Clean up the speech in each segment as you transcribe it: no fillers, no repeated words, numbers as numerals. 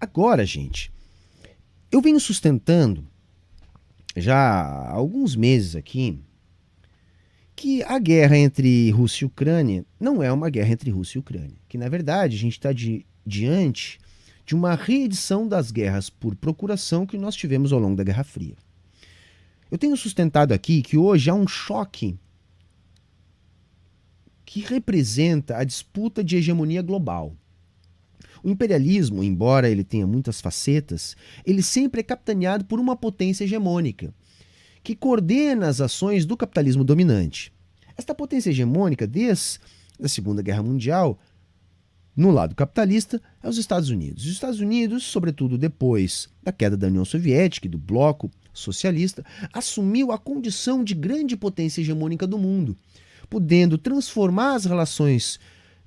Agora, gente, eu venho sustentando já há alguns meses aqui que a guerra entre Rússia e Ucrânia não é uma guerra entre Rússia e Ucrânia. Que, na verdade, a gente está diante de uma reedição das guerras por procuração que nós tivemos ao longo da Guerra Fria. Eu tenho sustentado aqui que hoje há um choque que representa a disputa de hegemonia global. O imperialismo, embora ele tenha muitas facetas, ele sempre é capitaneado por uma potência hegemônica, que coordena as ações do capitalismo dominante. Esta potência hegemônica, desde a Segunda Guerra Mundial, no lado capitalista, é os Estados Unidos. Os Estados Unidos, sobretudo depois da queda da União Soviética e do bloco socialista, assumiu a condição de grande potência hegemônica do mundo, podendo transformar as relações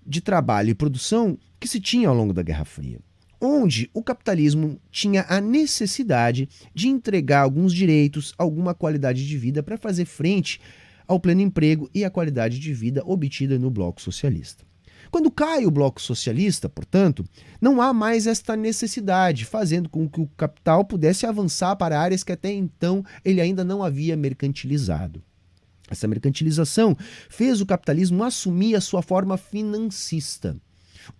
de trabalho e produção que se tinha ao longo da Guerra Fria, onde o capitalismo tinha a necessidade de entregar alguns direitos, alguma qualidade de vida para fazer frente ao pleno emprego e à qualidade de vida obtida no bloco socialista. Quando cai o bloco socialista, portanto, não há mais esta necessidade, fazendo com que o capital pudesse avançar para áreas que até então ele ainda não havia mercantilizado. Essa mercantilização fez o capitalismo assumir a sua forma financista,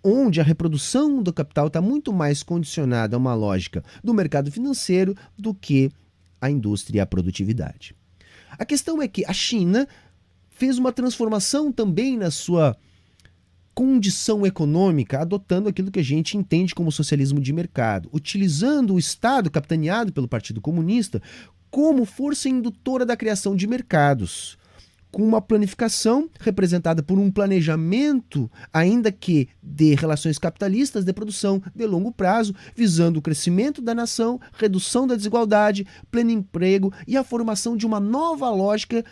onde a reprodução do capital está muito mais condicionada a uma lógica do mercado financeiro do que a indústria e a produtividade. A questão é que a China fez uma transformação também na sua condição econômica, adotando aquilo que a gente entende como socialismo de mercado, utilizando o Estado, capitaneado pelo Partido Comunista, como força indutora da criação de mercados, com uma planificação representada por um planejamento, ainda que de relações capitalistas de produção de longo prazo, visando o crescimento da nação, redução da desigualdade, pleno emprego e a formação de uma nova lógica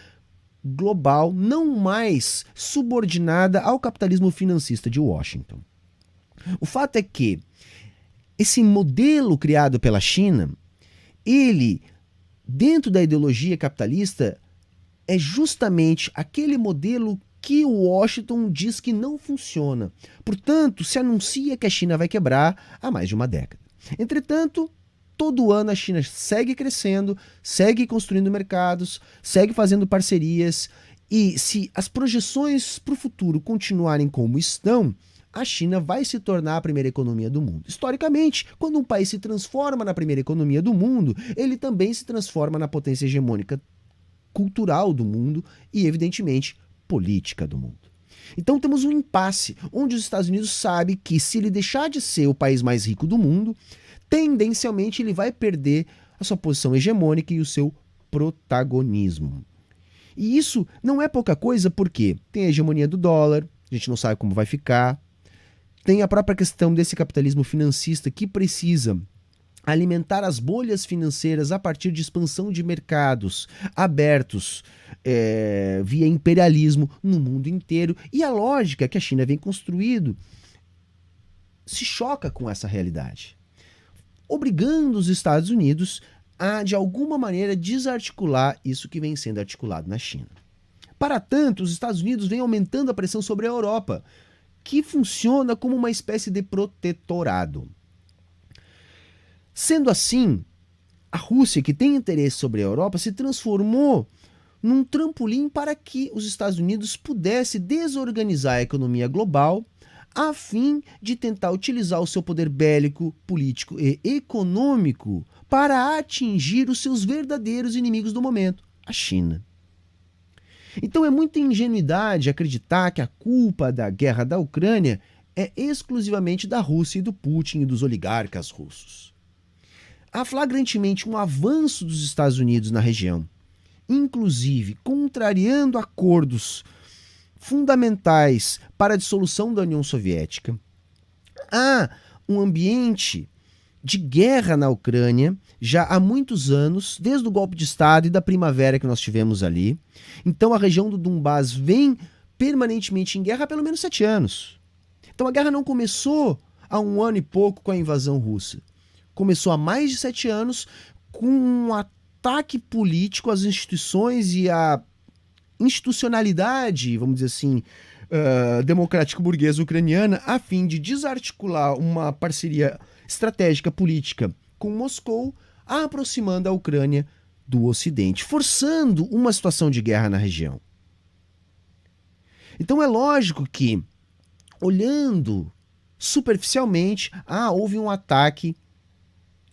global, não mais subordinada ao capitalismo financista de Washington. O fato é que esse modelo criado pela China, ele, dentro da ideologia capitalista, é justamente aquele modelo que o Washington diz que não funciona. Portanto, se anuncia que a China vai quebrar há mais de uma década. Entretanto, todo ano a China segue crescendo, segue construindo mercados, segue fazendo parcerias, e se as projeções para o futuro continuarem como estão, a China vai se tornar a primeira economia do mundo. Historicamente, quando um país se transforma na primeira economia do mundo, ele também se transforma na potência hegemônica cultural do mundo e, evidentemente, política do mundo. Então temos um impasse, onde os Estados Unidos sabe que se ele deixar de ser o país mais rico do mundo, tendencialmente ele vai perder a sua posição hegemônica e o seu protagonismo. E isso não é pouca coisa, porque tem a hegemonia do dólar, a gente não sabe como vai ficar, tem a própria questão desse capitalismo financista que precisa alimentar as bolhas financeiras a partir de expansão de mercados abertos via imperialismo no mundo inteiro. E a lógica que a China vem construindo se choca com essa realidade, obrigando os Estados Unidos a, de alguma maneira, desarticular isso que vem sendo articulado na China. Para tanto, os Estados Unidos vêm aumentando a pressão sobre a Europa, que funciona como uma espécie de protetorado. Sendo assim, a Rússia, que tem interesse sobre a Europa, se transformou num trampolim para que os Estados Unidos pudessem desorganizar a economia global a fim de tentar utilizar o seu poder bélico, político e econômico para atingir os seus verdadeiros inimigos do momento, a China. Então é muita ingenuidade acreditar que a culpa da guerra da Ucrânia é exclusivamente da Rússia e do Putin e dos oligarcas russos. Há flagrantemente um avanço dos Estados Unidos na região, inclusive contrariando acordos fundamentais para a dissolução da União Soviética. Há um ambiente de guerra na Ucrânia já há muitos anos, desde o golpe de Estado e da primavera que nós tivemos ali. Então a região do Donbás vem permanentemente em guerra há pelo menos 7 anos. Então a guerra não começou há 1 ano e pouco com a invasão russa. Começou há mais de 7 anos com um ataque político às instituições e à institucionalidade, vamos dizer assim, democrático-burguesa ucraniana a fim de desarticular uma parceria estratégica política com Moscou, aproximando a Ucrânia do Ocidente, forçando uma situação de guerra na região. Então é lógico que, olhando superficialmente, houve um ataque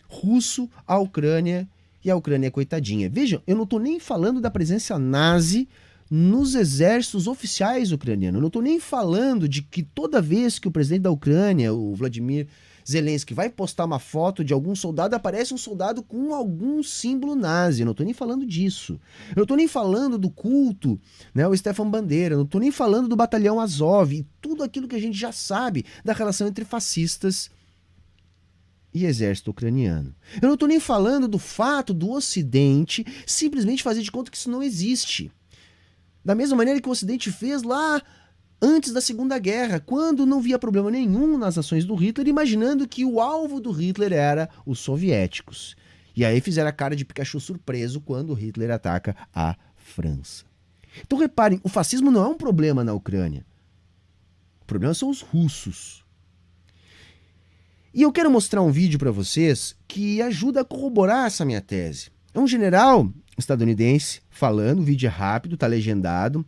russo à Ucrânia e a Ucrânia é coitadinha. Vejam, eu não estou nem falando da presença nazi nos exércitos oficiais ucranianos. Eu não estou nem falando de que toda vez que o presidente da Ucrânia, o Vladimir Zelensky, vai postar uma foto de algum soldado, aparece um soldado com algum símbolo nazi. Eu não estou nem falando disso. Eu não estou nem falando do culto, né, o Stefan Bandeira. Eu não estou nem falando do batalhão Azov e tudo aquilo que a gente já sabe da relação entre fascistas e exército ucraniano. Eu não estou nem falando do fato do Ocidente simplesmente fazer de conta que isso não existe. Da mesma maneira que o Ocidente fez lá antes da Segunda Guerra, quando não via problema nenhum nas ações do Hitler, imaginando que o alvo do Hitler era os soviéticos. E aí fizeram a cara de Pikachu surpreso quando Hitler ataca a França. Então reparem, o fascismo não é um problema na Ucrânia. O problema são os russos. E eu quero mostrar um vídeo para vocês que ajuda a corroborar essa minha tese. É um general estadunidense falando, o vídeo é rápido, tá legendado,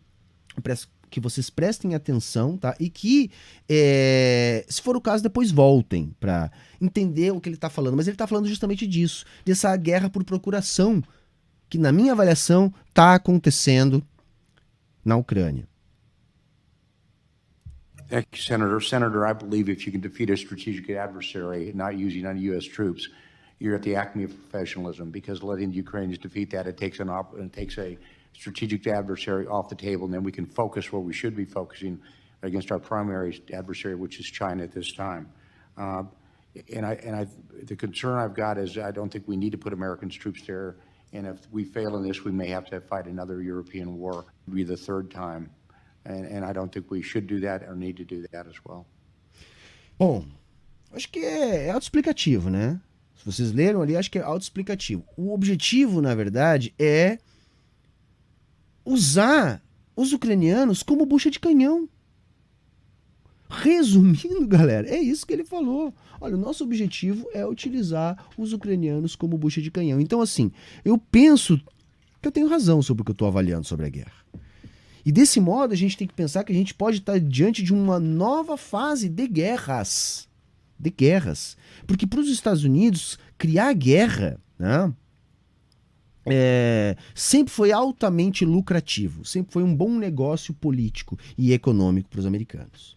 que vocês prestem atenção, tá? E que, se for o caso, depois voltem para entender o que ele tá falando. Mas ele tá falando justamente disso, dessa guerra por procuração, que na minha avaliação tá acontecendo na Ucrânia. Thank you, Senator. Senator, I believe if you can defeat a strategic adversary not using any U.S. troops, you're at the acme of professionalism, because letting the Ukrainians defeat that, it takes a strategic adversary off the table, and then we can focus where we should be focusing against our primary adversary, which is China at this time. The concern I've got is I don't think we need to put American troops there, and if we fail in this, we may have to fight another European war. It'll be the third time. And I don't think we should do that or need to do that as well. Bom, acho que é autoexplicativo, né? Se vocês leram ali, acho que é autoexplicativo. O objetivo, na verdade, é usar os ucranianos como bucha de canhão. Resumindo, galera, é isso que ele falou. Olha, o nosso objetivo é utilizar os ucranianos como bucha de canhão. Então, assim, eu penso que eu tenho razão sobre o que eu estou avaliando sobre a guerra. E desse modo a gente tem que pensar que a gente pode estar diante de uma nova fase de guerras. De guerras. Porque para os Estados Unidos, criar guerra, né, sempre foi altamente lucrativo. Sempre foi um bom negócio político e econômico para os americanos.